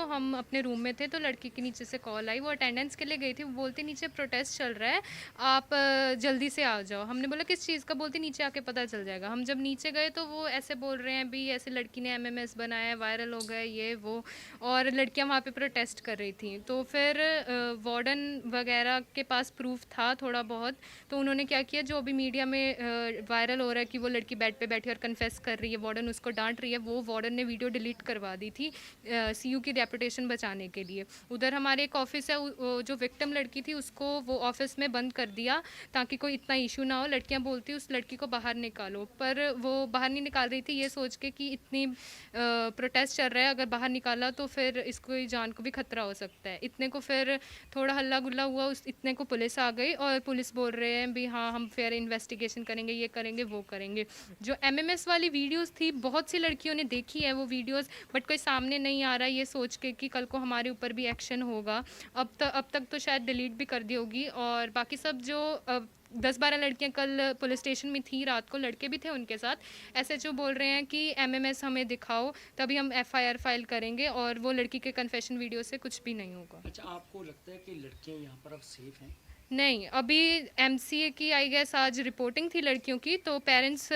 हम अपने रूम में थे, तो लड़की के नीचे से कॉल आई, वो अटेंडेंस के लिए गई थी, वो बोलती नीचे प्रोटेस्ट चल रहा है, आप जल्दी से आ जाओ। हमने बोला किस चीज़ का, बोलती नीचे आके पता चल जाएगा। हम जब नीचे गए तो वो ऐसे बोल रहे हैं भी ऐसे लड़की ने एमएमएस बनाया है, वायरल हो गया ये वो, और लड़कियां वहाँ पे प्रोटेस्ट कर रही थी। तो फिर वार्डन वगैरह के पास प्रूफ था थोड़ा बहुत, तो उन्होंने क्या किया, जो अभी मीडिया में वायरल हो रहा है कि वो लड़की बेड पे बैठी और कन्फेस कर रही है, वार्डन उसको डांट रही है, वो वार्डन ने वीडियो डिलीट करवा दी थी सीयू की रेपुटेशन बचाने के लिए। उधर हमारे एक ऑफिस है, जो विक्टिम लड़की थी उसको वो ऑफिस में बंद कर दिया ताकि कोई इतना इशू ना हो। लड़कियां बोलती उस लड़की को बाहर निकालो, पर वो बाहर नहीं निकाल रही थी, ये सोच के कि इतनी प्रोटेस्ट चल रहा है, अगर बाहर निकाला तो फिर इसको जान को भी खतरा हो सकता है। इतने को फिर थोड़ा हल्ला गुल्ला हुआ, उस इतने को पुलिस आ गई और पुलिस बोल रहे हैं भी हाँ हम फेयर इन्वेस्टिगेशन करेंगे, ये करेंगे वो करेंगे। जो एमएमएस वाली वीडियोस थी, बहुत सी लड़कियों ने देखी है वो वीडियोस, बट कोई सामने नहीं आ रहा, ये सोच के कि कल को हमारे ऊपर भी एक्शन होगा। अब तक तो शायद डिलीट भी कर दी होगी। और बाकी सब जो 10-12 लड़कियां कल पुलिस स्टेशन में थी रात को, लड़के भी थे उनके साथ। एसएचओ बोल रहे हैं कि एमएमएस हमें दिखाओ, तभी हम एफआईआर फाइल करेंगे, और वो लड़की के कन्फेशन वीडियो से कुछ भी नहीं होगा। अच्छा, आपको लगता है कि लड़कियां यहाँ पर अब सेफ हैं? नहीं, अभी एमसीए की आई गेस आज रिपोर्टिंग थी लड़कियों की, तो पेरेंट्स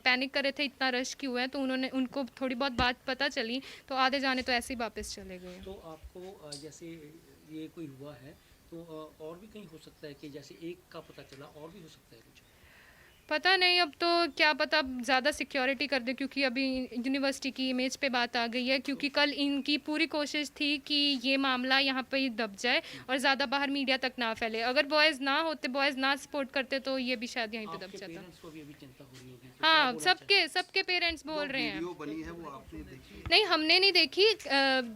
पैनिक कर रहे थे इतना रश क्यों है, तो उनको थोड़ी बहुत बात पता चली, तो आधे जाने तो ऐसे ही वापस चले गए। तो आपको जैसे ये कोई हुआ है तो और भी कहीं हो सकता है कि जैसे एक का पता चला और भी हो सकता है कुछ? पता नहीं, अब तो क्या पता, अब ज़्यादा सिक्योरिटी कर दे, क्योंकि अभी यूनिवर्सिटी की इमेज पे बात आ गई है, क्योंकि कल इनकी पूरी कोशिश थी कि ये मामला यहाँ पे ही दब जाए और ज़्यादा बाहर मीडिया तक ना फैले। अगर बॉयज़ ना होते, बॉयज़ ना सपोर्ट करते, तो ये भी शायद यहीं पे दब आपके जाता। पेरेंट्स को भी अभी चिंता हो रही होगी, तो क्या हाँ, बोलना सबके चाहिए? सबके पेरेंट्स बोल रहे हैं। वीडियो बनी है वो आपने देखी है? नहीं, हमने नहीं देखी,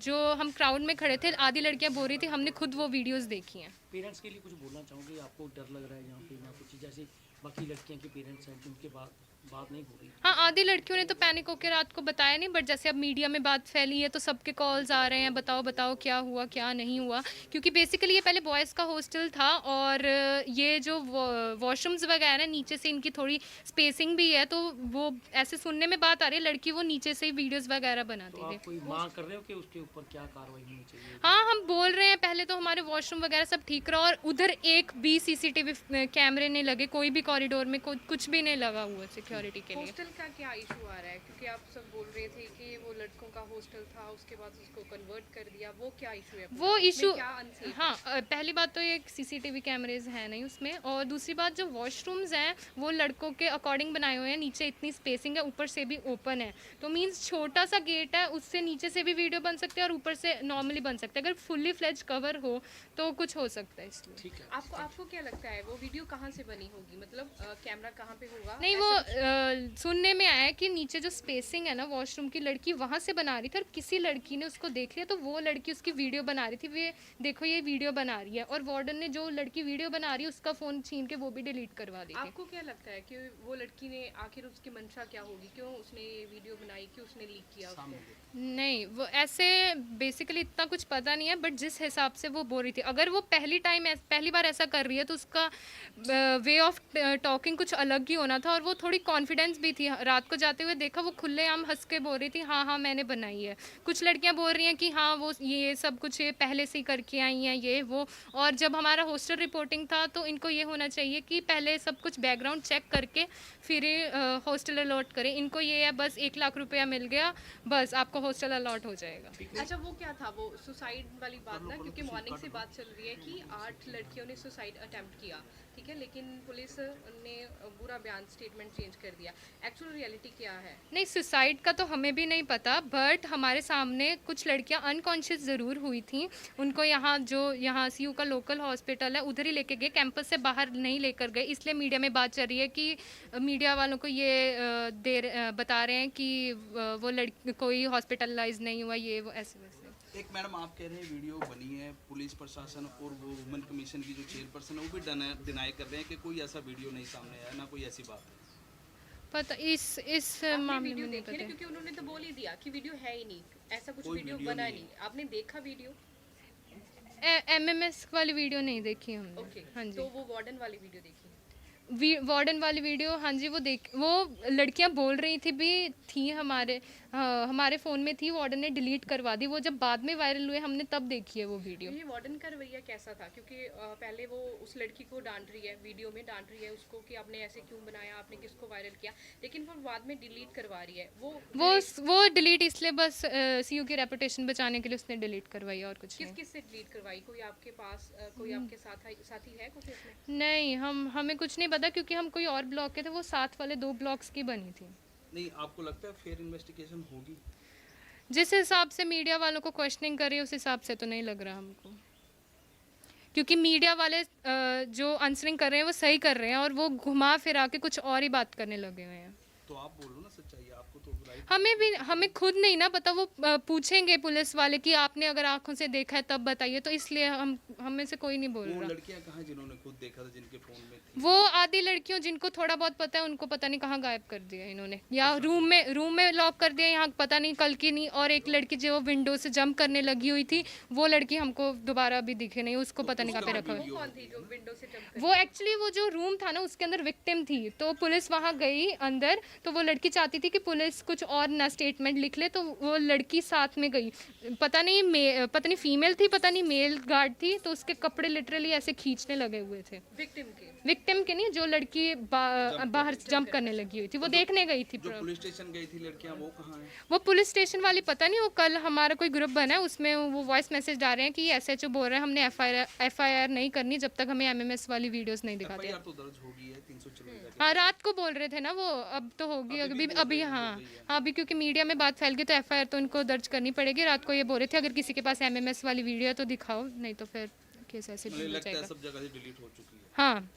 जो हम क्राउड में खड़े थे, आधी लड़कियां बोल रही थी, हमने खुद वो वीडियोस देखी हैं। पेरेंट्स के लिए कुछ बोलना चाहूँगी? आपको डर लग रहा है यहाँ पे ना कुछ, जैसे बाकी लड़कियों के पेरेंट्स हैं जिनके बात नहीं हो रही? हाँ, आधी लड़कियों ने तो पैनिक होकर रात को बताया नहीं, बट जैसे अब मीडिया में बात फैली है तो सबके कॉल्स आ रहे हैं, बताओ बताओ क्या हुआ क्या नहीं हुआ, क्योंकि बेसिकली ये पहले बॉयज़ का हॉस्टल था, और ये जो वॉशरूम्स वगैरह नीचे से इनकी थोड़ी स्पेसिंग भी है, तो वो ऐसे सुनने में बात आ रही है लड़की वो नीचे से ही वीडियोज़ वगैरह बनाती तो थी। आप कोई मांग कर रहे हो कि उसके ऊपर क्या कार्रवाई होनी चाहिए? हाँ, हम बोल रहे हैं पहले तो हमारे वॉशरूम वगैरह सब ठीक रहा, और उधर एक भी सीसीटीवी कैमरे नहीं लगे, कोई भी कॉरिडोर में कुछ भी नहीं लगा हुआ सिक्योरिटी के लिए। हॉस्टल का क्या इशू आ रहा है, क्योंकि आप सब बोल रहे थे कि वो लड़कों का हॉस्टल था, उसके बाद उसको कन्वर्ट कर दिया, वो क्या इशू है पूरा? वो उसमें इशू, क्या अनसेफ है? हाँ, पहली बात तो ये सीसीटीवी कैमरेज हैं नहीं उसमें, और दूसरी बात जो वॉशरूम्स हैं वो लड़कों के अकॉर्डिंग बनाए हुए हैं, नीचे इतनी स्पेसिंग है, ऊपर से भी ओपन है, तो मीन्स छोटा सा गेट है, उससे नीचे से भी वीडियो बन सकते हैं और ऊपर से नॉर्मली बन सकते हैं। अगर फुल्ली फ्लेज कवर हो तो कुछ हो सकता है इसलिए। ठीक है। आपको क्या लगता है वो वीडियो कहाँ से बनी होगी, मतलब कैमरा कहाँ पे होगा? नहीं, वो ऐसा कुछ? सुनने में आया कि नीचे जो स्पेसिंग है ना वॉशरूम की, लड़की वहाँ से बना रही थी और किसी लड़की ने उसको देख लिया, तो वो लड़की उसकी वीडियो बना रही थी, वे देखो ये वीडियो बना रही है, और वार्डन ने जो लड़की वीडियो बना रही है उसका फ़ोन छीन के वो भी डिलीट करवा दी थी। आपको क्या लगता है कि वो लड़की ने आखिर उसकी मंशा क्या होगी, क्यों उसने ये वीडियो बनाई, क्यों उसने लीक किया उसको? सामने देखो। नहीं, वो ऐसे बेसिकली इतना कुछ पता नहीं है, बट जिस हिसाब से वो बोल रही थी, अगर वो पहली बार ऐसा कर रही है तो उसका वे ऑफ टॉकिंग कुछ अलग ही होना था, और वो थोड़ी कॉन्फिडेंस भी थी। रात को जाते हुए देखा वो खुलेआम हंस के बोल रही थी हाँ हाँ मैंने बनाई है। कुछ लड़कियां बोल रही हैं कि हाँ वो ये सब कुछ ये पहले से ही करके आई हैं ये वो, और जब हमारा हॉस्टल रिपोर्टिंग था तो इनको ये होना चाहिए कि पहले सब कुछ बैकग्राउंड चेक करके फिर हॉस्टल अलॉट करें। इनको ये है बस 1 लाख रुपया मिल गया, बस आपको हॉस्टल अलॉट हो जाएगा। अच्छा, वो क्या था, वो सुसाइड वाली बात ना, क्योंकि मॉर्निंग से बात चल रही है कि 8 लड़कियों ने सुसाइड अटेम्प्ट किया, ठीक है, लेकिन पुलिस ने पूरा बयान स्टेटमेंट चेंज कर दिया। एक्चुअल रियलिटी क्या है? नहीं, सुसाइड का तो हमें भी नहीं पता, बट हमारे सामने कुछ लड़कियां अनकॉन्शियस ज़रूर हुई थी। उनको यहाँ सीयू का लोकल हॉस्पिटल है उधर ही लेके गए, कैंपस से बाहर नहीं लेकर गए, इसलिए मीडिया में बात चल रही है कि मीडिया वालों को ये बता रहे हैं कि वो लड़की कोई हॉस्पिटलाइज नहीं हुआ, ये वो ऐसे वैसे। एक मैडम आप कह रहे हैं वीडियो बनी है, पुलिस प्रशासन और वो वुमेन कमीशन की जो चेयरपर्सन है वो भी डिनाई कर रहे हैं कि कोई ऐसा वीडियो नहीं सामने आया, ना कोई ऐसी बात है। पता इस आपने मामले वीडियो में नहीं देखी ना, पता। क्योंकि उन्होंने तो बोल ही दिया कि वीडियो है ही नहीं, ऐसा कुछ कोई वीडियो वीडियो बना नहीं नहीं। आपने देखा वीडियो? एमएमएस वाली वीडियो नहीं देखी हमने। ओके, हाँ जी, तो वो वार्डन वाली वीडियो देखी? वार्डन वाली वीडियो हाँ जी, वो लड़कियां बोल रही थी भी थी हमारे हाँ, हमारे फ़ोन में थी, वार्डन ने डिलीट करवा दी। वो जब बाद में वायरल हुए हमने तब देखी है वो वीडियो। ये वार्डन का रवैया कैसा था? क्योंकि पहले वो उस लड़की को डांट रही है, वीडियो में डांट रही है उसको कि आपने ऐसे क्यों बनाया, आपने किसको वायरल किया, लेकिन वो बाद में डिलीट करवा रही है। वो डिलीट इसलिए बस सीयू की रेपुटेशन बचाने के लिए उसने डिलीट करवाई और कुछ किस नहीं। किस से डिलीट करवाई? कोई आपके पास कोई आपके साथी है कुछ इसमें? नहीं, हमें कुछ नहीं पता क्योंकि हम कोई और ब्लॉक के थे, वो साथ वाले 2 ब्लॉक्स की बनी थी। नहीं, आपको लगता है फेयर इन्वेस्टिगेशन होगी? जिस हिसाब से मीडिया वालों को क्वेश्चनिंग कर रही है उस हिसाब से तो नहीं लग रहा हमको, क्योंकि मीडिया वाले जो आंसरिंग कर रहे हैं वो सही कर रहे हैं और वो घुमा फिरा के कुछ और ही बात करने लगे हुए हैं। तो आप बोलो ना सच्चाई, आपको तो राइट। हमें खुद नहीं ना पता, वो पूछेंगे पुलिस वाले कि आपने अगर आंखों से देखा है तब बताइए, तो इसलिए हम में से कोई नहीं बोल वो रहा। लड़कियां कहाँ जिन्होंने खुद देखा था, जिनके फोन में थी? वो आधी लड़कियों जिनको थोड़ा बहुत पता है उनको पता नहीं कहाँ गायब कर दिया इन्होंने, या रूम में लॉक कर दिया, यहाँ पता नहीं कल की नहीं। और एक लड़की जो विंडो से जंप करने लगी हुई थी, वो लड़की हमको दोबारा अभी दिखे नहीं, उसको पता नहीं कहाँ पे रखा हुआ है। वो कौन थी जो विंडो से जंप कर? वो एक्चुअली वो जो रूम था ना उसके अंदर विक्टिम थी, तो पुलिस वहाँ गई अंदर, तो वो लड़की चाहती थी कि पुलिस कुछ और ना स्टेटमेंट लिख ले, तो वो लड़की साथ में गई। पता नहीं फीमेल थी, पता नहीं मेल गार्ड थी, तो उसके कपड़े लिटरली ऐसे खींचने लगे हुए थे। विक्टिम के नहीं, जो लड़की बाहर जंप करने लगी हुई थी, वो देखने गई थी। जो पुलिस स्टेशन गई थी लड़कियां, वो कहाँ है? वो पुलिस स्टेशन वाली पता नहीं, वो कल हमारा कोई ग्रुप बना है उसमें वो वॉइस मैसेज डाल रहे हैं कि एसएचओ बोल रहे हैं हमने एफआईआर नहीं करनी जब तक हमें एमएमएस वाली वीडियोस नहीं दिखाते। एफआईआर तो दर्ज हो गई है 354 हाँ, रात को बोल रहे थे ना वो, अब तो होगी अभी हाँ हाँ, अभी क्योंकि मीडिया में बात फैल गई तो एफआईआर तो उनको दर्ज करनी पड़ेगी। रात को ये बोल रहे थे अगर किसी के पास एमएमएस वाली वीडियो है तो दिखाओ, नहीं तो फिर केस ऐसे मुझे हो लगता है जाएगा। सब जगह से डिलीट हो चुकी है। हाँ,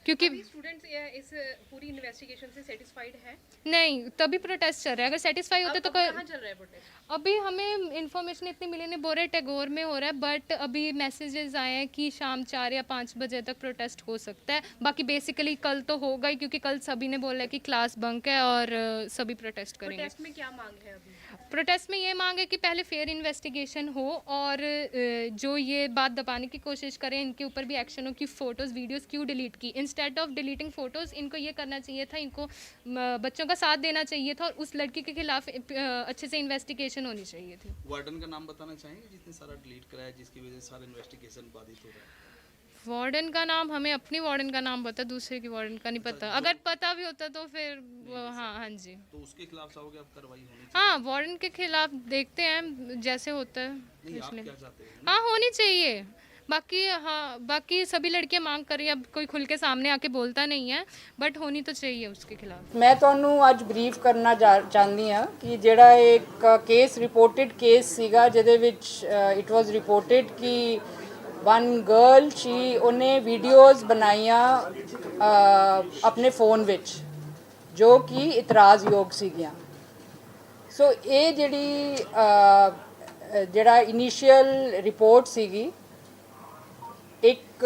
क्योंकि स्टूडेंट्स इस पूरी इन्वेस्टिगेशन से सेटिस्फाइड है? नहीं, तभी प्रोटेस्ट चल रहा है। अगर सेटिस्फाई होते तो कहाँ चल रहा है प्रोटेस्ट? अभी हमें इन्फॉर्मेशन इतनी मिली नहीं, बोल रहे टैगोर में हो रहा है, बट अभी मैसेजेस आए हैं कि शाम 4 या 5 बजे तक प्रोटेस्ट हो सकता है। बाकी बेसिकली कल तो होगा ही, क्योंकि कल सभी ने बोला है कि क्लास बंक है और सभी प्रोटेस्ट करेंगे। प्रोटेस्ट में क्या मांग है अभी? प्रोटेस्ट में ये मांग है कि पहले फेयर इन्वेस्टिगेशन हो और जो ये बात दबाने की कोशिश करें इनके ऊपर भी एक्शन हो कि फ़ोटोज़ वीडियोस क्यों डिलीट की। इंस्टेड ऑफ डिलीटिंग फ़ोटोज़ इनको ये करना चाहिए था, इनको बच्चों का साथ देना चाहिए था और उस लड़की के खिलाफ अच्छे से इन्वेस्टिगेशन होनी चाहिए थी। वार्डन का नाम बताना चाहेंगे जिसने सारा डिलीट कराया, जिसकी वजह से सारा इन्वेस्टिगेशन बाधित हो रहा है? वार्डन का नाम, हमें अपनी वार्डन का नाम पता, दूसरे की वार्डन का नहीं पता। अगर पता भी होता तो फिर हाँ जी, तो उसके खिलाफ चाहोगे अब कार्रवाई होनी चाहिए? हाँ वार्डन के खिलाफ देखते हैं जैसे होता है। नहीं, आप क्या चाहते हैं? हाँ, होनी चाहिए। बाकी हाँ, बाकी सभी लड़कियां मांग कर रही हैं, अब कोई खुल के सामने आके बोलता नहीं है, बट होनी तो चाहिए उसके खिलाफ। मैं ਤੁਹਾਨੂੰ ਅੱਜ ਬਰੀਫ ਕਰਨਾ ਚਾਹੁੰਦੀ ਹਾਂ ਕਿ ਜਿਹੜਾ ਇੱਕ ਕੇਸ ਰਿਪੋਰਟਡ ਕੇਸ ਸੀਗਾ ਜਿਹਦੇ ਵਿੱਚ ਇਟ ਵਾਸ ਰਿਪੋਰਟਡ ਕਿ ਵਨ ਗਰਲ ਉਹਨੇ ਵੀਡੀਓਜ਼ ਬਣਾਈਆਂ ਆਪਣੇ ਫੋਨ ਵਿੱਚ ਜੋ ਕਿ ਇਤਰਾਜ਼ਯੋਗ ਸੀਗੀਆਂ। ਸੋ ਇਹ ਜਿਹੜਾ ਇਨੀਸ਼ੀਅਲ ਰਿਪੋਰਟ ਸੀਗੀ ਇੱਕ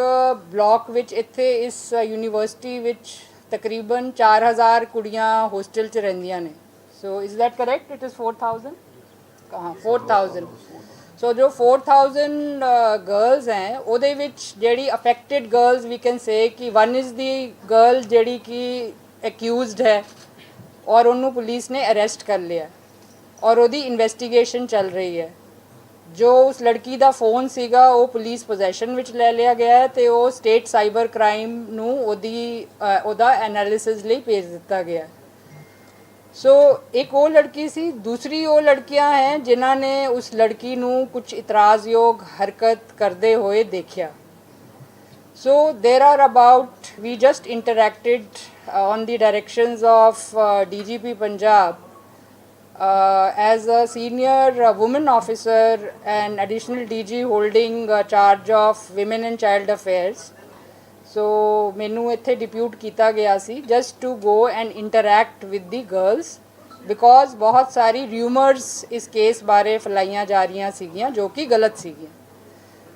ਬਲਾਕ ਵਿੱਚ ਇੱਥੇ ਇਸ ਯੂਨੀਵਰਸਿਟੀ ਵਿੱਚ ਤਕਰੀਬਨ 4000 ਕੁੜੀਆਂ ਹੋਸਟਲ 'ਚ ਰਹਿੰਦੀਆਂ ਨੇ। ਸੋ is that correct? It is 4000 ਕਹਾਂ 4000। ਸੋ ਜੋ 4000 ਗਰਲਸ ਹੈ ਉਹਦੇ ਵਿੱਚ ਜਿਹੜੀ ਅਫੈਕਟਡ ਗਰਲਸ ਵੀ ਕੈਨ ਸੇ ਕਿ ਵਨ ਇਜ਼ ਦੀ ਗਰਲ ਜਿਹੜੀ ਕਿ ਅਕਿਊਜ਼ਡ ਹੈ ਔਰ ਉਹਨੂੰ ਪੁਲਿਸ ਨੇ ਅਰੈਸਟ ਕਰ ਲਿਆ ਔਰ ਉਹਦੀ ਇਨਵੈਸਟੀਗੇਸ਼ਨ ਚੱਲ ਰਹੀ ਹੈ। ਜੋ ਉਸ ਲੜਕੀ ਦਾ ਫੋਨ ਸੀਗਾ ਉਹ ਪੁਲਿਸ ਪੋਜੈਸ਼ਨ ਵਿੱਚ ਲੈ ਲਿਆ ਗਿਆ ਹੈ ਤੇ ਉਹ ਸਟੇਟ ਸਾਈਬਰ ਕ੍ਰਾਈਮ ਨੂੰ ਉਹਦਾ ਐਨਾਲਿਸਿਸ ਲਈ ਭੇਜ ਦਿੱਤਾ ਗਿਆ। ਸੋ ਇੱਕ ਉਹ ਲੜਕੀ ਸੀ, ਦੂਸਰੀ ਉਹ ਲੜਕੀਆਂ ਹੈ ਜਿਨ੍ਹਾਂ ਨੇ ਉਸ ਲੜਕੀ ਨੂੰ ਕੁਝ ਇਤਰਾਜ਼ਯੋਗ ਹਰਕਤ ਕਰਦੇ ਹੋਏ ਦੇਖਿਆ। So there are about, we just interacted on the directions of DGP Punjab as a senior woman officer and additional DG holding charge of women and child affairs. So ਮੈਨੂੰ ਇੱਥੇ ਡਿਪਿਊਟ ਕੀਤਾ ਗਿਆ ਸੀ just to go and interact with the girls because ਬਹੁਤ ਸਾਰੀ rumors ਇਸ case ਬਾਰੇ ਫੈਲਾਈਆਂ ਜਾ ਰਹੀਆਂ ਸੀਗੀਆਂ ਜੋ ਕਿ ਗਲਤ ਸੀਗੀਆਂ।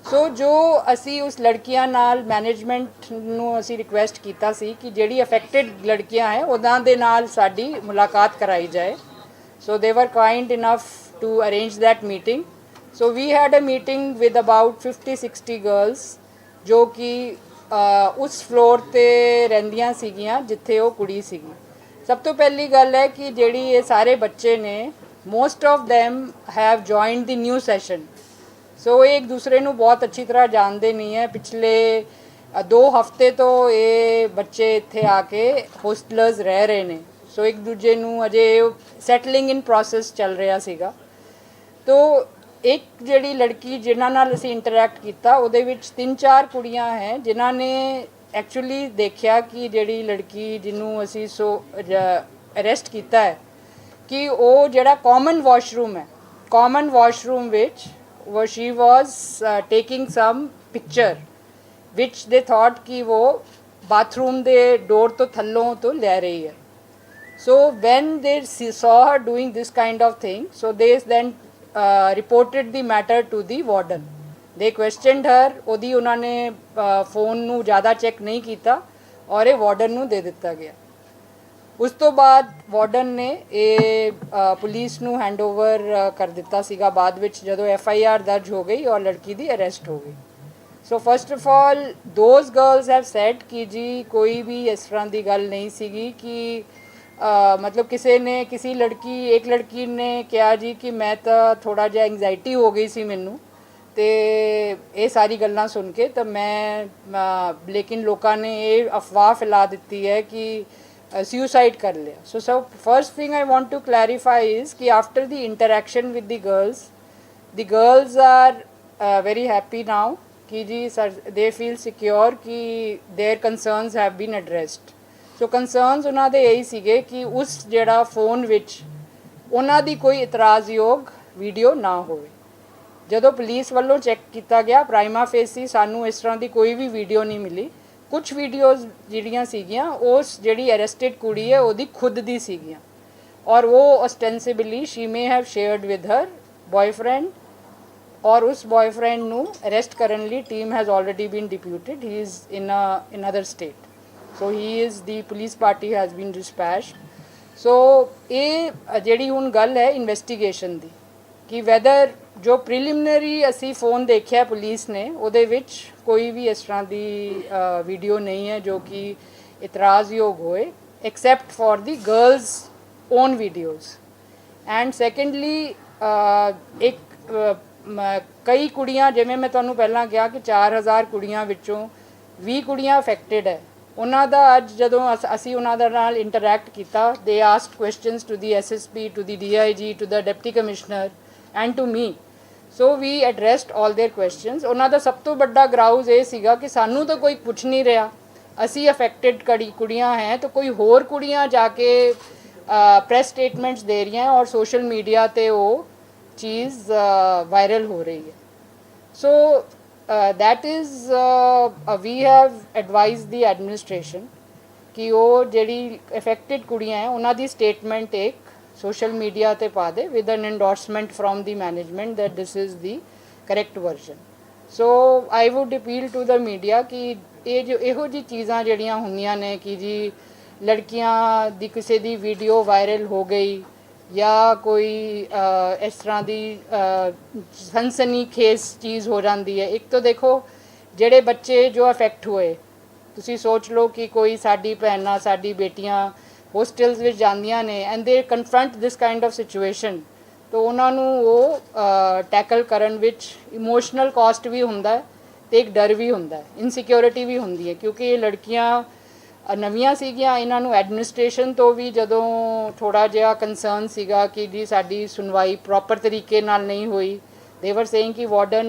ਸੋ ਜੋ ਅਸੀਂ ਉਸ ਲੜਕੀਆਂ ਨਾਲ ਮੈਨੇਜਮੈਂਟ ਨੂੰ ਅਸੀਂ ਰਿਕੁਐਸਟ ਕੀਤਾ ਸੀ ਕਿ ਜਿਹੜੀ ਅਫੈਕਟਡ ਲੜਕੀਆਂ ਹੈ ਉਹਨਾਂ ਦੇ ਨਾਲ ਸਾਡੀ ਮੁਲਾਕਾਤ ਕਰਾਈ ਜਾਏ। So they were kind enough to arrange that meeting. So we had a meeting with about 50-60 girls ਜੋ ਕਿ ਉਸ ਫਲੋਰ 'ਤੇ ਰਹਿੰਦੀਆਂ ਸੀਗੀਆਂ ਜਿੱਥੇ ਉਹ ਕੁੜੀ ਸੀਗੀ। ਸਭ ਤੋਂ ਪਹਿਲੀ ਗੱਲ ਹੈ ਕਿ ਜਿਹੜੀ ਇਹ ਸਾਰੇ ਬੱਚੇ ਨੇ most of them have joined the new session. ਸੋ ਇਹ ਇੱਕ ਦੂਸਰੇ ਨੂੰ ਬਹੁਤ ਅੱਛੀ ਤਰ੍ਹਾਂ ਜਾਣਦੇ ਨਹੀਂ ਹੈ। ਪਿਛਲੇ 2 ਹਫ਼ਤੇ ਤੋਂ ਇਹ ਬੱਚੇ ਇੱਥੇ ਆ ਕੇ ਹੋਸਟਲਰਸ ਰਹਿ ਰਹੇ ਨੇ। ਸੋ ਇੱਕ ਦੂਜੇ ਨੂੰ ਅਜੇ ਸੈਟਲਿੰਗ ਇਨ ਪ੍ਰੋਸੈਸ ਚੱਲ ਰਿਹਾ ਸੀਗਾ। ਤੋ ਇੱਕ ਜਿਹੜੀ ਲੜਕੀ ਜਿਨ੍ਹਾਂ ਨਾਲ ਅਸੀਂ ਇੰਟਰੈਕਟ ਕੀਤਾ ਉਹਦੇ ਵਿੱਚ 3-4 ਕੁੜੀਆਂ ਹੈ ਜਿਨ੍ਹਾਂ ਨੇ ਐਕਚੁਅਲੀ ਦੇਖਿਆ ਕਿ ਜਿਹੜੀ ਲੜਕੀ ਜਿਹਨੂੰ ਅਸੀਂ ਅਰੈਸਟ ਕੀਤਾ ਹੈ ਕਿ ਉਹ ਜਿਹੜਾ ਕਾਮਨ ਵਾਸ਼ਰੂਮ ਹੈ, ਕਾਮਨ ਵਾਸ਼ਰੂਮ ਵਿੱਚ she was taking some picture which they thought ਕਿ ਉਹ ਬਾਥਰੂਮ ਦੇ ਡੋਰ ਤੋਂ ਥੱਲੋਂ ਤੋਂ ਲੈ ਰਹੀ ਹੈ। So when they saw her doing this kind of thing, so they then reported the matter to the warden. They questioned her, ਉਹਦੀ ਉਹਨਾਂ ਨੇ ਫੋਨ ਨੂੰ ਜ਼ਿਆਦਾ ਚੈੱਕ ਨਹੀਂ ਕੀਤਾ ਔਰ ਇਹ ਵਾਰਡਨ ਨੂੰ ਦੇ ਦਿੱਤਾ ਗਿਆ। ਉਸ ਤੋਂ ਬਾਅਦ ਵਾਰਡਨ ਨੇ ਇਹ ਪੁਲਿਸ ਨੂੰ ਹੈਂਡਓਵਰ ਕਰ ਦਿੱਤਾ ਸੀਗਾ ਬਾਅਦ ਵਿੱਚ ਜਦੋਂ FIR ਦਰਜ ਹੋ ਗਈ ਔਰ ਲੜਕੀ ਦੀ ਅਰੈਸਟ ਹੋ ਗਈ। So first of all those girls have sad ਕਿ ਜੀ ਕੋਈ ਵੀ ਇਸ ਤਰ੍ਹਾਂ ਦੀ ਗੱਲ ਨਹੀਂ ਸੀਗੀ ਕਿ ਮਤਲਬ ਕਿਸੇ ਨੇ ਇੱਕ ਲੜਕੀ ਨੇ ਕਿਹਾ ਜੀ ਕਿ ਮੈਂ ਤਾਂ ਥੋੜਾ ਜਿਹਾ ਐਂਗਜ਼ਾਇਟੀ ਹੋ ਗਈ ਸੀ ਮੈਨੂੰ ਤੇ ਇਹ ਸਾਰੀ ਗੱਲਾਂ ਸੁਣ ਕੇ ਤਾਂ ਮੈਂ ਲੇਕਿਨ ਲੋਕਾਂ ਨੇ ਇਹ ਅਫਵਾਹ ਫੈਲਾ ਦਿੱਤੀ ਹੈ ਕਿ suicide कर लिया। So first thing I want to clarify is कि after the interaction with the girls are very happy now कि जी they feel secure कि their concerns have been addressed। So concerns ਉਹਨਾਂ ਦੇ ਇਹੀ ਸੀਗੇ ਕਿ ਉਸ ਜਿਹੜਾ ਫੋਨ ਵਿੱਚ ਉਹਨਾਂ ਦੀ ਕੋਈ ਇਤਰਾਜ਼ਯੋਗ ਵੀਡੀਓ ਨਾ ਹੋਵੇ। ਜਦੋਂ ਪੁਲਿਸ ਵੱਲੋਂ ਚੈੱਕ ਕੀਤਾ ਗਿਆ ਪ੍ਰਾਈਮਾ ਫੇਸੀ ਸਾਨੂੰ ਇਸ ਤਰ੍ਹਾਂ ਦੀ ਕੋਈ ਵੀ ਵੀਡੀਓ ਨਹੀਂ ਮਿਲੀ। ਕੁਝ ਵੀਡੀਓਜ਼ ਜਿਹੜੀਆਂ ਸੀਗੀਆਂ ਉਸ ਜਿਹੜੀ ਅਰੈਸਟਡ ਕੁੜੀ ਹੈ ਉਹਦੀ ਖੁਦ ਦੀ ਸੀਗੀਆਂ ਔਰ ਉਹ ostensibly she may have shared with her boyfriend ਔਰ ਉਸ boyfriend ਨੂੰ ਅਰੈਸਟ ਕਰਨ ਲਈ team has already been deputed। he is in another state, so he is the police party has been dispatched। so ਇਹ ਜਿਹੜੀ ਹੁਣ ਗੱਲ ਹੈ ਇਨਵੈਸਟੀਗੇਸ਼ਨ ਦੀ ਕਿ ਵੈਦਰ ਜੋ ਪ੍ਰੀਲਿਮਿਨਰੀ ਅਸੀਂ ਫੋਨ ਦੇਖਿਆ ਪੁਲਿਸ ਨੇ ਉਹਦੇ ਵਿੱਚ ਕੋਈ ਵੀ ਇਸ ਤਰ੍ਹਾਂ ਦੀ ਵੀਡੀਓ ਨਹੀਂ ਹੈ ਜੋ ਕਿ ਇਤਰਾਜ਼ਯੋਗ ਹੋਏ except for the girls own videos. And secondly ਕਈ ਕੁੜੀਆਂ ਜਿਵੇਂ ਮੈਂ ਤੁਹਾਨੂੰ ਪਹਿਲਾਂ ਕਿਹਾ ਕਿ 4000 ਕੁੜੀਆਂ ਵਿੱਚੋਂ 20 ਕੁੜੀਆਂ ਅਫੈਕਟਡ ਹੈ। ਉਹਨਾਂ ਦਾ ਅੱਜ ਜਦੋਂ ਅਸੀਂ ਉਹਨਾਂ ਦੇ ਨਾਲ ਇੰਟਰੈਕਟ ਕੀਤਾ they asked questions to the SSP, to the DIG, to the deputy commissioner and to me. So we addressed all their questions. ਉਹਨਾਂ ਦਾ ਸਭ ਤੋਂ ਵੱਡਾ ਗਰਾਊਜ਼ ਇਹ ਸੀਗਾ ਕਿ ਸਾਨੂੰ ਤਾਂ ਕੋਈ ਪੁੱਛ ਨਹੀਂ ਰਿਹਾ, ਅਸੀਂ ਅਫੈਕਟਡ ਕੁੜੀਆਂ ਹੈ ਤਾਂ ਕੋਈ ਹੋਰ ਕੁੜੀਆਂ ਜਾ ਕੇ ਪ੍ਰੈਸ ਸਟੇਟਮੈਂਟਸ ਦੇ ਰਹੀਆਂ ਔਰ ਸੋਸ਼ਲ ਮੀਡੀਆ ਤੇ ਉਹ ਚੀਜ਼ ਵਾਇਰਲ ਹੋ ਰਹੀ ਹੈ। ਸੋ that is we have advised the administration ਕਿ ਉਹ ਜਿਹੜੀ ਅਫੈਕਟਡ ਕੁੜੀਆਂ ਹੈ ਉਹਨਾਂ ਦੀ ਸਟੇਟਮੈਂਟ ਇੱਕ social media ਤੇ ਪਾ ਦੇ with an endorsement from the management that this is the correct version। so I would appeal to the media ਕਿ ਇਹ ਜੋ ਇਹੋ ਜਿਹੀ ਚੀਜ਼ਾਂ ਜਿਹੜੀਆਂ ਹੁੰਦੀਆਂ ਨੇ ਕਿ ਜੀ ਲੜਕੀਆਂ ਦੀ ਕਿਸੇ ਦੀ ਵੀਡੀਓ ਵਾਇਰਲ ਹੋ ਗਈ ਜਾਂ ਕੋਈ ਇਸ ਤਰ੍ਹਾਂ ਦੀ ਸਨਸਨੀਖੇਜ਼ ਚੀਜ਼ ਹੋ ਜਾਂਦੀ ਹੈ। ਇੱਕ ਤਾਂ ਦੇਖੋ ਜਿਹੜੇ ਬੱਚੇ ਜੋ ਅਫੈਕਟ ਹੋਏ ਤੁਸੀਂ ਸੋਚ ਲਓ ਕਿ ਕੋਈ ਸਾਡੀ ਭੈਣਾਂ ਸਾਡੀ ਬੇਟੀਆਂ ਹੋਸਟਲਸ ਵਿੱਚ ਜਾਂਦੀਆਂ ਨੇ ਐਂਡ ਦੇ confront this kind of situation ਤਾਂ ਉਹਨਾਂ ਨੂੰ ਉਹ ਟੈਕਲ ਕਰਨ ਵਿੱਚ ਇਮੋਸ਼ਨਲ ਕਾਸਟ ਵੀ ਹੁੰਦਾ ਹੈ ਤੇ ਇੱਕ ਡਰ ਵੀ ਹੁੰਦਾ ਹੈ, ਇਨਸਿਕਿਉਰਿਟੀ ਵੀ ਹੁੰਦੀ ਹੈ ਕਿਉਂਕਿ ਇਹ ਲੜਕੀਆਂ ਨਵੀਆਂ ਸੀਗੀਆਂ। ਇਹਨਾਂ ਨੂੰ ਐਡਮਿਨਿਸਟ੍ਰੇਸ਼ਨ ਤੋਂ ਵੀ ਜਦੋਂ ਥੋੜ੍ਹਾ ਜਿਹਾ ਕੰਸਰਨ ਸੀਗਾ ਕਿ ਜੀ ਸਾਡੀ ਸੁਣਵਾਈ ਪ੍ਰੋਪਰ ਤਰੀਕੇ ਨਾਲ ਨਹੀਂ ਹੋਈ। they were saying ਕਿ warden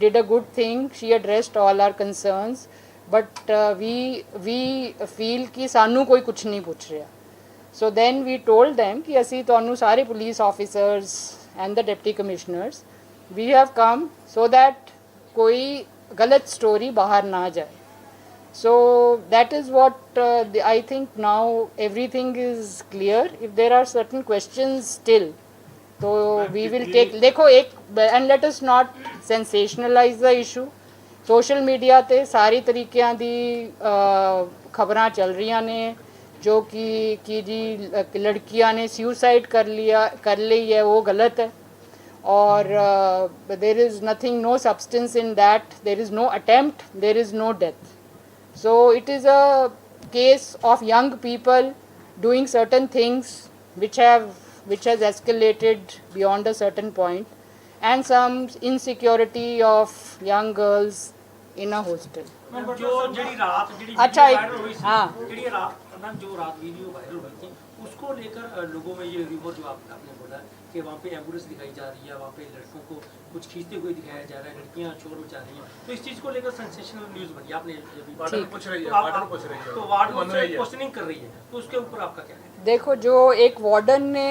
did a good thing, she addressed all our concerns but we feel ਕਿ ਸਾਨੂੰ ਕੋਈ ਕੁਛ ਨਹੀਂ ਪੁੱਛ ਰਿਹਾ। so then we told them ਕਿ ਅਸੀਂ ਤੁਹਾਨੂੰ ਸਾਰੇ police officers and the deputy commissioners we have come so that ਕੋਈ ਗਲਤ ਸਟੋਰੀ ਬਾਹਰ ਨਾ ਜਾਏ। so that is what I think now everything is clear। if there are certain questions still so we will take देखो एक and let us not sensationalize the issue। social media ਤੇ ਸਾਰੀ ਤਰੀਕਿਆਂ ਦੀ ਖਬਰਾਂ ਚੱਲ ਰਹੀਆਂ ਨੇ ਜੋ ਕਿ ਜੀ ਲੜਕੀਆਂ ਨੇ ਸੁਸਾਈਡ ਕਰ ਲਈ ਹੈ ਉਹ ਗਲਤ ਹੈ और there is nothing, no substance in that, there is no attempt, there is no death। so it is a case of young people doing certain things which have which has escalated beyond a certain point, and some insecurity of young girls in a hostel. जो ਜਿਹੜੀ ਰਾਤ ਜਿਹੜੀ अच्छा, video एक- viral हुई थी, हाँ। ਜਿਹੜੀ रात मैम जो रात वीडियो वायरल हुई थी उसको लेकर लोगों में ये रिपोर्ट जो आपने बोला कि वहाँ पे एम्बुलेंस दिखाई जा रही है, वहाँ पे लड़कों को कुछ खींचते हुए दिखाया जा रहा है, लड़कियाँ शोर मचा रही हैं, तो इस चीज़ को लेकर सेंसेशनल न्यूज़ बनी आपने ये भी ठीक। पूछ रही है, तो वार्ड क्वेश्चनिंग कर रही है, तो उसके ऊपर आपका क्या है? देखो, जो एक वार्डन ने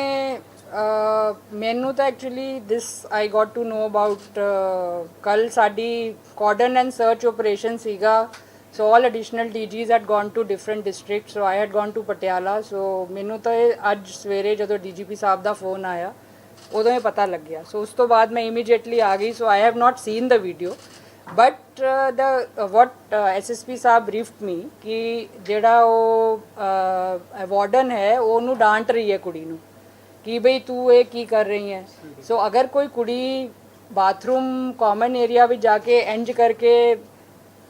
ਮੈਨੂੰ ਤਾਂ actually this I got to know about ਕੱਲ ਸਾਡੀ ਕਾਰਡਨ ਐਂਡ ਸਰਚ ਆਪਰੇਸ਼ਨ ਸੀਗਾ, so all additional DGs had gone to different district, so I had gone to Patiala, so ਮੈਨੂੰ ਤਾਂ ਇਹ ਅੱਜ ਸਵੇਰੇ ਜਦੋਂ ਡੀਜੀਪੀ ਸਾਹਿਬ ਦਾ ਫੋਨ ਆਇਆ ਉਦੋਂ ਇਹ ਪਤਾ ਲੱਗਿਆ, ਸੋ ਉਸ ਤੋਂ ਬਾਅਦ ਮੈਂ ਇਮੀਡੀਏਟਲੀ ਆ ਗਈ, so I have not seen the video, but what SSP ਸਾਹਿਬ ਬਰੀਫਡ ਮੀ ਕਿ ਜਿਹੜਾ ਉਹ ਵਾਰਡਨ ਹੈ ਉਹਨੂੰ ਡਾਂਟ ਰਹੀ ਹੈ ਕੁੜੀ ਨੂੰ ਕਿ ਬਈ ਤੂੰ ਇਹ ਕੀ ਕਰ ਰਹੀ ਹੈ। ਸੋ ਅਗਰ ਕੋਈ ਕੁੜੀ ਬਾਥਰੂਮ ਕਾਮਨ ਏਰੀਆ ਵਿੱਚ ਜਾ ਕੇ ਇੰਜ ਕਰਕੇ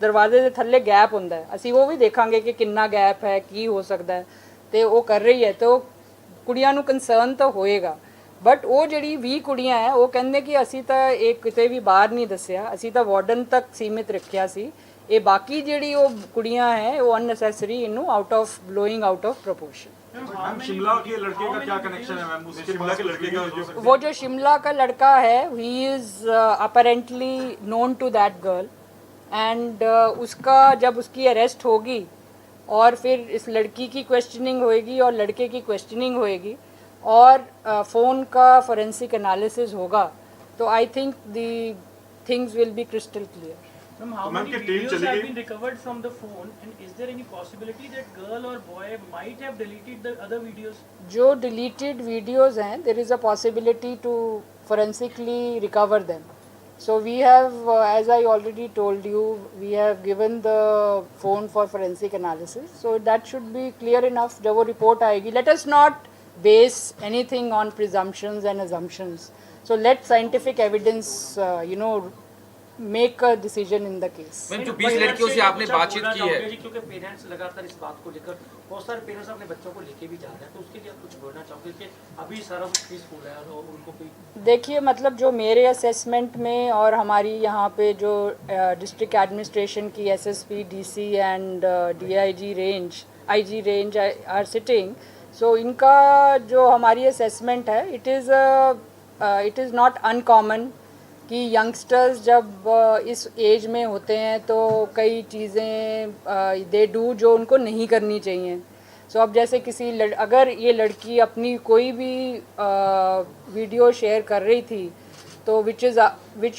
ਦਰਵਾਜ਼ੇ ਦੇ ਥੱਲੇ ਗੈਪ ਹੁੰਦਾ ਹੈ, ਅਸੀਂ ਉਹ ਵੀ ਦੇਖਾਂਗੇ ਕਿ ਕਿੰਨਾ ਗੈਪ ਹੈ, ਕੀ ਹੋ ਸਕਦਾ ਹੈ, ਤੇ ਉਹ ਕਰ ਰਹੀ ਹੈ, ਤੇ ਉਹ ਕੁੜੀਆਂ ਨੂੰ ਕੰਸਰਨ ਤਾਂ ਹੋਏਗਾ, ਬਟ ਉਹ ਜਿਹੜੀ 20 ਕੁੜੀਆਂ ਹੈ ਉਹ ਕਹਿੰਦੇ ਕਿ ਅਸੀਂ ਤਾਂ ਇਹ ਕਿਤੇ ਵੀ ਬਾਹਰ ਨਹੀਂ ਦੱਸਿਆ, ਅਸੀਂ ਤਾਂ ਵਾਰਡਨ ਤੱਕ ਸੀਮਿਤ ਰੱਖਿਆ ਸੀ, ਇਹ ਬਾਕੀ ਜਿਹੜੀ ਉਹ ਕੁੜੀਆਂ ਹੈ ਉਹ ਅਨਨੈਸੈਸਰੀ ਇਹਨੂੰ out of blowing out of proportion. Ma'am Shimla के लड़के का क्या कनेक्शन है मैम? उस शिमला के लड़के का जो वो जो शिमला का लड़का है he is apparently known to that girl, and उसका जब उसकी अरेस्ट होगी और फिर इस लड़की की क्वेश्चनिंग होएगी और लड़के की क्वेश्चनिंग होएगी और फ़ोन का फोरेंसिक एनालिसिस होगा, तो I think the things will be crystal clear. Ma'am, how तो many मैम की टीम videos चली have गई? been recovered from the phone, and is there any possibility that girl or boy might have deleted the other videos? जो deleted videos हैं, there is a possibility to forensically recover them. So we have, as I already told you, we have given the phone for forensic analysis. So that should be clear enough. जब वो report आएगी, let us not base anything on presumptions and assumptions. So let scientific evidence, make a decision in the case. Ma'am जो 20 लड़कियों से आपने बातचीत की है, क्योंकि पेरेंट्स लगातार इस बात को लेकर बहुत सारे पेरेंट्स अपने बच्चों को लेके भी जा रहे हैं, तो उसके लिए आप कुछ बोलना चाहोगे कि अभी सारा कुछ पीसफुल है और उनको कोई? देखिए, मतलब जो मेरे असेसमेंट में और हमारी यहाँ पे जो डिस्ट्रिक्ट एडमिनिस्ट्रेशन की SSP, DC and DIG range, IG range are sitting, so इनका जो हमारी असेसमेंट है, इट इज़ नॉट अनकॉमन कि यंगस्टर्स जब इस एज में होते हैं तो कई चीज़ें दे डू जो उनको नहीं करनी चाहिए। सो अब जैसे अगर ये लड़की अपनी कोई भी वीडियो शेयर कर रही थी तो विच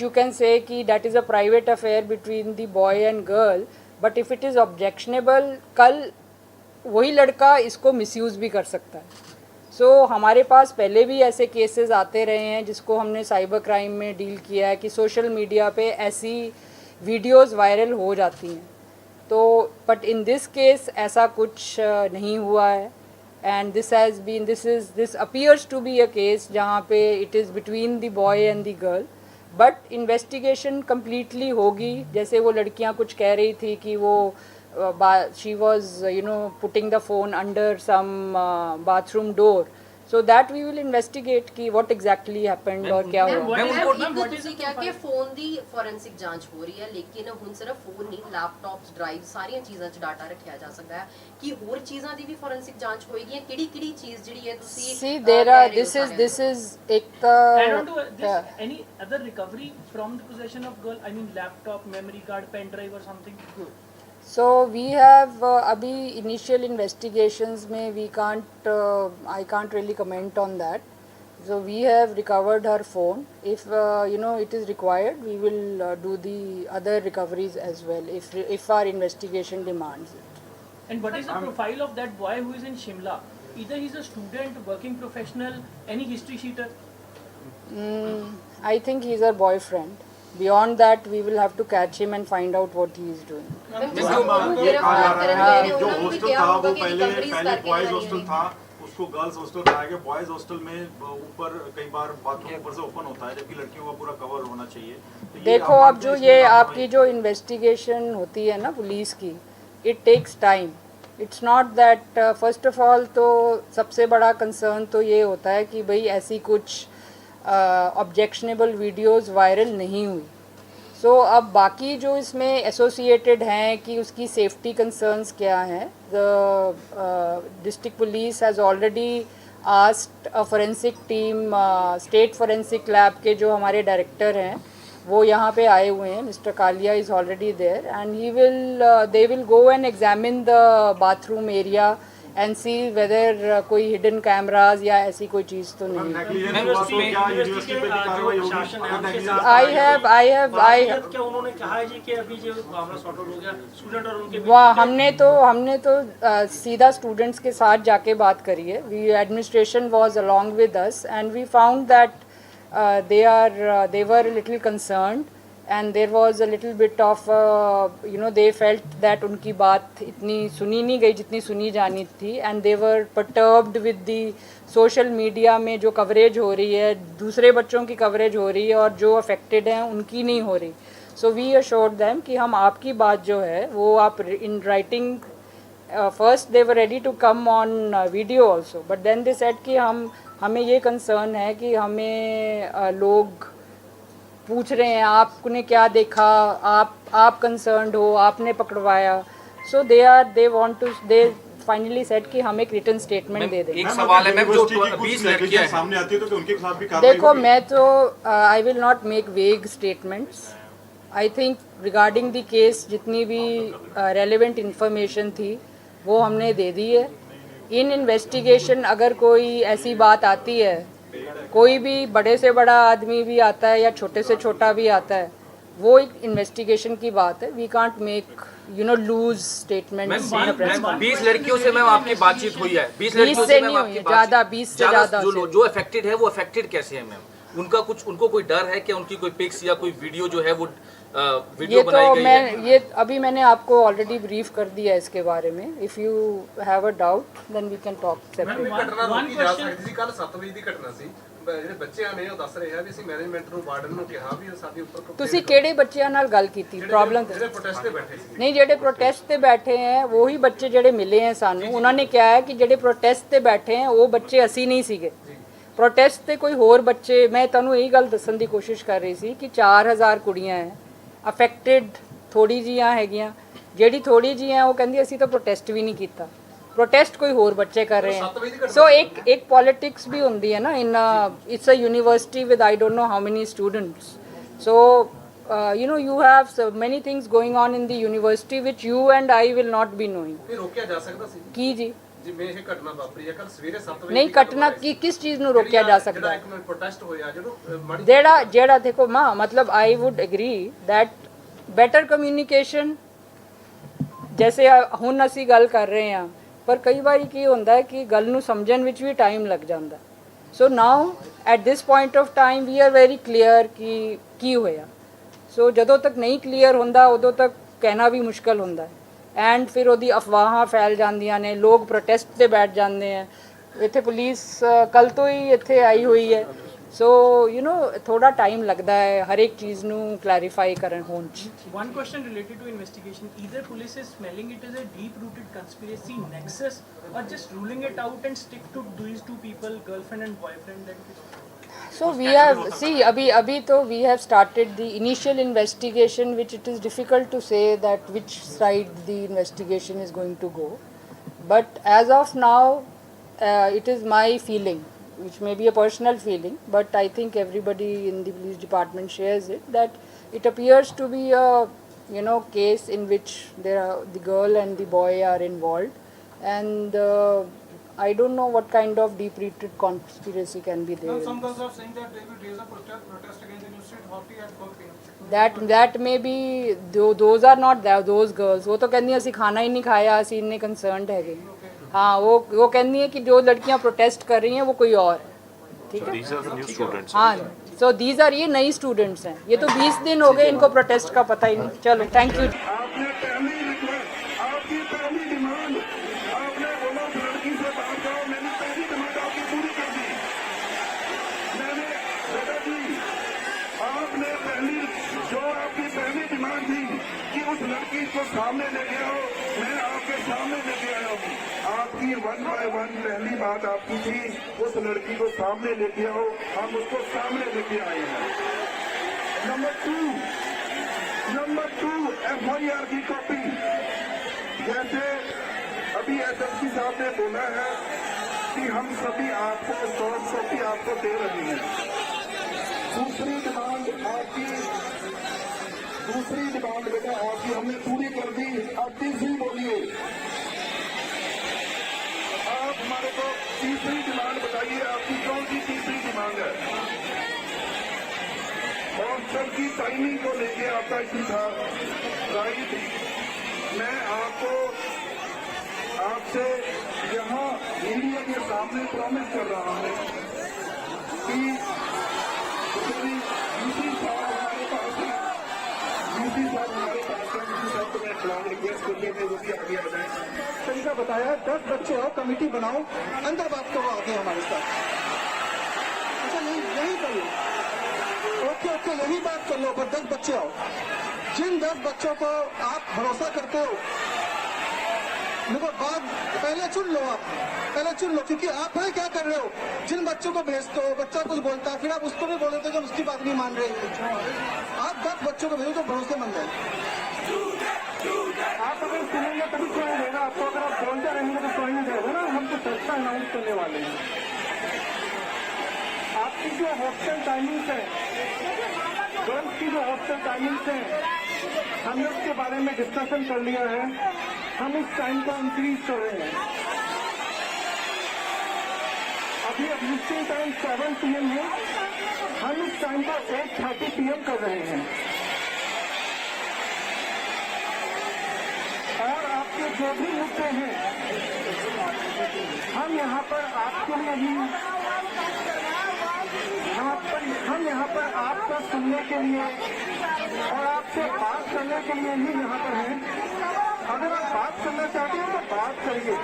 यू कैन से कि that is a private affair between the boy and girl, but if it is objectionable, कल वही लड़का इसको मिसयूज़ भी कर सकता है। सो हमारे पास पहले भी ऐसे केसेस आते रहे हैं जिसको हमने साइबर क्राइम में डील किया है कि सोशल मीडिया पे ऐसी वीडियोस वायरल हो जाती हैं, तो बट इन दिस केस ऐसा कुछ नहीं हुआ है, and this appears to be a case जहाँ पे it is between the boy and the girl, but investigation completely होगी। जैसे वो लड़कियाँ कुछ कह रही थी कि वो she was putting the phone under some bathroom door, so that we will investigate कि what exactly happened और क्या हुआ। What is ਇੱਕ what is ਤੁਸੀਂ the ਕਿਹਾ ਕਿ profile? ਫੋਨ ਦੀ ਫੋਰੈਂਸਿਕ ਜਾਂਚ ਹੋ ਰਹੀ ਹੈ, ਲੇਕਿਨ ਹੁਣ ਸਿਰਫ ਫੋਨ ਨਹੀਂ, ਲੈਪਟਾਪਸ, ਡਰਾਈਵ, ਸਾਰੀਆਂ ਚੀਜ਼ਾਂ 'ਚ ਡਾਟਾ ਰੱਖਿਆ ਜਾ ਸਕਦਾ ਹੈ ਕਿ ਹੋਰ ਚੀਜ਼ਾਂ ਦੀ ਵੀ ਫੋਰੈਂਸਿਕ ਜਾਂਚ ਹੋਏਗੀ ਜਾਂ ਕਿਹੜੀ ਚੀਜ਼ ਜਿਹੜੀ ਹੈ ਤੁਸੀਂ See, there are this is एक Add on to this, any other recovery from the possession of girl? I mean, laptop, memory card, pen drive, or something. so we have अभी initial investigations में we can't I can't really comment on that. So we have recovered her phone. If it is required, we will do the other recoveries as well if our investigation demands it. And what is the profile of that boy who is in Shimla? Either he's a student, working professional, any history sheeter? I think he's her boyfriend. Beyond that, we will have to catch him and find out what he is doing. Ma'am ये कहा जा रहा है कि जो hostel था वो पहले बॉयज हॉस्टल था, उसको गर्ल्स हॉस्टल बनाया गया। बॉयज हॉस्टल में ऊपर कई बार बाथरूम ऊपर से ओपन होता है, जबकि लड़कियों का पूरा कवर होना चाहिए। तो ये देखो, आप अब मानते जो हैं ये इसमें आपकी जो इन्वेस्टिगेशन होती है ना पुलिस की, it takes time. It's not that first of all तो सबसे बड़ा कंसर्न तो ये होता है कि भाई ऐसी कुछ ऑब्जेक्शनेबल वीडियोस वायरल नहीं हुई. सो अब बाकी जो इसमें एसोसिएटेड हैं कि उसकी सेफ्टी कंसर्न्स क्या हैं, the district police has already asked a forensic team, state forensic lab के जो हमारे डायरेक्टर हैं वो यहाँ पे आए हुए हैं. Mister Kalia is already there and they will go and examine the bathroom area and see whether कोई hidden cameras या ऐसी कोई चीज़ तो नहीं. I have क्या उन्होंने कहा है जी कि अभी जो मामला सॉर्ट आउट हो गया स्टूडेंट और उनके वाह हमने तो सीधा स्टूडेंट्स के साथ जाके बात करी है. We administration was along with us and we found that they were a little concerned and there was a little bit of they felt that उनकी बात इतनी सुनी नहीं गई जितनी सुनी जानी थी and they were perturbed with the social media में जो कवरेज हो रही है, दूसरे बच्चों की कवरेज हो रही है और जो अफेक्टेड हैं उनकी नहीं हो रही. सो वी assured them कि हम आपकी बात जो है वो आप in writing first they were ready to come on video also but then they said कि हमें ये कंसर्न है कि हमें लोग पूछ रहे हैं आपने क्या देखा, आप कंसर्न्ड हो, आपने पकड़वाया. सो दे फाइनली सेड कि हम एक रिटन स्टेटमेंट दे देंगे. एक सवाल है मैम, जो 20 लड़कियां सामने आती है तो उनके खिलाफ भी कार्रवाई देखो मैं तो आई विल नॉट मेक वेग statements. I think regarding the case जितनी भी रेलेवेंट इंफॉर्मेशन थी वो हमने दे दी है. इन इन्वेस्टिगेशन अगर कोई ऐसी बात आती है, कोई भी बड़े से बड़ा आदमी भी आता है या छोटे से छोटा भी आता है, वो एक इन्वेस्टिगेशन की बात है. We can't make loose statements. 20 लड़कियों से मैम आपकी बातचीत हुई है? 20 लड़कियों से मैम नहीं आपकी हुई, ज़्यादा 20 से ज़्यादा. जो अफेक्टेड है वो अफेक्टेड कैसे है मैम? उनको कोई डर है कि उनकी कोई पिक्स या कोई वीडियो जो है वो वीडियो बनाई गई है? ये अभी मैंने आपको ऑलरेडी ब्रीफ कर दिया है इसके बारे में. If you have a doubt then we can talk separately. ਘਟਨਾ ਰੋਕੀ ਜਾ ਸਕਦੀ ਸੀ. ਕੱਲ 7 ਵਜੇ ਦੀ ਘਟਨਾ ਸੀ. ਜਿਹੜੇ ਬੱਚਿਆਂ ਨੇ ਉਹ ਦੱਸ ਰਹੇ ਆ ਵੀ ਅਸੀਂ ਮੈਨੇਜਮੈਂਟ ਨੂੰ ਵਾਰਡਨ ਨੂੰ ਕਿਹਾ ਵੀ ਸਾਡੇ ਉੱਪਰ ਤੁਸੀਂ ਕਿਹੜੇ ਬੱਚਿਆਂ ਨਾਲ ਗੱਲ ਕੀਤੀ ਪ੍ਰੋਬਲਮ ਤੇ? ਜਿਹੜੇ ਪ੍ਰੋਟੈਸਟ ਤੇ ਬੈਠੇ ਸੀ. ਨਹੀਂ, ਜਿਹੜੇ ਪ੍ਰੋਟੈਸਟ ਤੇ ਬੈਠੇ हैं वही ਬੱਚੇ ਜਿਹੜੇ ਮਿਲੇ हैं ਸਾਨੂੰ, ਉਹਨਾਂ ਨੇ ਕਿਹਾ है कि ਜਿਹੜੇ ਪ੍ਰੋਟੈਸਟ ਤੇ ਬੈਠੇ हैं ਉਹ ਬੱਚੇ ਅਸੀਂ ਨਹੀਂ ਸੀਗੇ. ਪ੍ਰੋਟੈਸਟ ਤੇ ਕੋਈ ਹੋਰ ਬੱਚੇ, ਮੈਂ ਤੁਹਾਨੂੰ ਇਹੀ ਗੱਲ ਦੱਸਣ ਦੀ ਕੋਸ਼ਿਸ਼ ਕਰ ਰਹੀ ਸੀ ਕਿ 4000 ਕੁੜੀਆਂ ਹੈ ਅਫੈਕਟਡ. ਥੋੜੀ ਜੀਆਂ ਹੈਗੀਆਂ, ਜਿਹੜੀ ਥੋੜੀ ਜੀਆਂ ਉਹ ਕਹਿੰਦੀ ਅਸੀਂ ਤਾਂ ਪ੍ਰੋਟੈਸਟ ਵੀ ਨਹੀਂ ਕੀਤਾ. प्रोटेस्ट कोई होर बच्चे कर रहे हैं. सो एक पॉलिटिक्स भी होती है ना. In it's a university with I don't know how many students. So you have so many things going on in the university which you and I will not be knowing. ਇਹ ਰੋਕਿਆ ਜਾ ਸਕਦਾ ਸੀ ਕੀ ਜੀ? ਜਿਵੇਂ ਇਹ ਘਟਨਾ ਵਾਪਰੀ ਹੈ ਕੱਲ ਸਵੇਰੇ 7 ਵਜੇ ਨਹੀਂ, ਘਟਨਾ ਕੀ ਕਿਸ ਚੀਜ਼ ਨੂੰ ਰੋਕਿਆ ਜਾ ਸਕਦਾ? ਜਿਹੜਾ ਇੱਕ ਮਿੰਟ ਪ੍ਰੋਟੈਸਟ ਹੋਇਆ ਜਦੋਂ ਜਿਹੜਾ ਦੇਖੋ ਮਾਂ मतलब I would agree that better communication जैसे ਹੁਣ ਅਸੀਂ ਗੱਲ ਕਰ ਰਹੇ ਹਾਂ पर कई बार ਕੀ ਹੁੰਦਾ ਹੈ ਕਿ ਗੱਲ ਨੂੰ ਸਮਝਣ ਵਿੱਚ ਵੀ ਟਾਈਮ ਲੱਗ ਜਾਂਦਾ. So now at this point of time we are very clear ਕਿ ਕੀ ਹੋਇਆ. ਸੋ ਜਦੋਂ ਤੱਕ ਨਹੀਂ ਕਲੀਅਰ ਹੁੰਦਾ ਉਦੋਂ ਤੱਕ ਕਹਿਣਾ ਵੀ ਮੁਸ਼ਕਲ ਹੁੰਦਾ ਹੈ. ਐਂਡ ਫਿਰ ਉਹਦੀ ਅਫਵਾਹਾਂ ਫੈਲ ਜਾਂਦੀਆਂ ਨੇ, ਲੋਕ ਪ੍ਰੋਟੈਸਟ ਤੇ ਬੈਠ ਜਾਂਦੇ ਆ. ਇੱਥੇ ਪੁਲਿਸ ਕੱਲ ਤੋਂ ਹੀ ਇੱਥੇ ਆਈ ਹੋਈ ਹੈ. ਸੋ ਥੋੜਾ ਟਾਈਮ ਲੱਗਦਾ ਹੈ ਹਰ ਇੱਕ ਚੀਜ਼ ਨੂੰ ਕਲੈਰੀਫਾਈ ਕਰਨ ਹੋਣ 'ਚ. One question related to investigation. Either police is smelling it as a deep-rooted conspiracy nexus or just ruling it out and stick to these two people, girlfriend and boyfriend. So we have, see, abhi to we have started the initial investigation, which it is difficult to say that which side the investigation is going to go. But as of now, it is my feeling, which may be a personal feeling, but I think everybody in the police department shares it, that it appears to be a case in which the girl and the boy are involved, and I don't know what kind of deep-rooted conspiracy can be there. Some girls are saying that they will raise a protest against the university at 4 p.m. That may be, those are not those girls. वो तो कहती हैं ਅਸੀਂ खाना ही नहीं खाया, ਅਸੀਂ इतने concerned हैगे. हाँ, वो कहती हैं कि जो लड़कियाँ प्रोटेस्ट कर रही हैं वो कोई और है. ठीक है. हाँ, सो दीज आर, ये नई स्टूडेंट्स हैं. ये तो 20 दिन हो गए इनको प्रोटेस्ट का पता ही नहीं. चलो, थैंक यू. आपने पहली जो आपकी पहली डिमांड थी कि उस लड़की को सामने लेके आओ, मैं आपके सामने लेके आया हूँ। आपकी 1 by 1 पहली बात आपकी थी, उस लड़की को सामने लेके आओ, हम उसको सामने लेके आए हैं। नंबर 2 FIR की कॉपी, जैसे अभी SSP साहब ने बोला है कि हम सभी आपको सॉफ्ट कॉपी आपको दे रहे हैं। दूसरी डिमांड बेटा आपकी हमने पूरी कर दी। अब तीसरी बोलिए, आप हमारे को तीसरी डिमांड बताइए, आपकी कौन सी तीसरी डिमांड है? हॉस्टल की टाइमिंग को लेके आपका इशू था, राइट? मैं आपसे यहाँ मीडिया के सामने प्रॉमिस कर रहा हूँ कि यूसी साहब हमारे पास है, तो मैं सवाल रिक्वेस्ट करके मैं वो भी आगे आ जाए। तरीका बताया, 10 बच्चे हो, कमेटी बनाओ, अंदर बात करो आगे हमारे साथ। अच्छा यही कर लो, ओके यही बात कर लो, पर 10 बच्चे आओ। जिन 10 बच्चों को आप भरोसा करते हो, देखो बात पहले चुन लो, क्योंकि आप है क्या कर रहे हो, जिन बच्चों को भेजते हो, बच्चा कुछ बोलता है, फिर आप उसको भी बोल देते हो कि उसकी बात नहीं मान रहे। आप 10 बच्चों को भेजो तो भरोसेमंद है। आप अगर सुनेंगे तभी कोई देगा आपको, अगर आप बोलते रहेंगे तो कोई नहीं देगा ना। हम तो सस्ता अनाउंस करने वाले हैं। आपकी जो हॉस्टल टाइमिंग्स है, गर्ल्स की जो हॉस्टल टाइमिंग्स है, हमने उसके बारे में डिस्कशन कर लिया है। हम इस टाइम को इंक्रीज कर रहे हैं। अभी एग्जिस्टिंग टाइम 7 PM है, हम इस टाइम को 8:30 PM कर रहे हैं। और आपके जो भी मुद्दे हैं, हम यहाँ पर आपके लिए ही, हम यहाँ पर आपको सुनने के लिए और आपसे बात करने के लिए ही यहाँ पर हैं। अगर आप बात करना चाहते हैं तो बात करिए,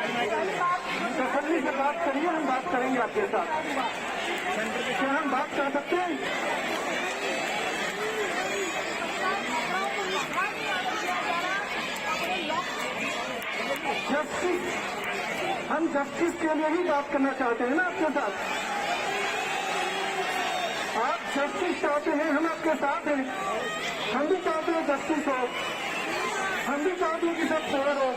तसल्ली से बात करिए, हम बात करेंगे आपके साथ। क्या हम बात कर सकते हैं? हम जस्टिस के लिए ही बात करना चाहते हैं ना आपके साथ। आप जस्टिस चाहते हैं, हम आपके साथ हैं। हम भी चाहते हैं जस्टिस हो, हम भी चाहते हैं कि सब फेयर हो।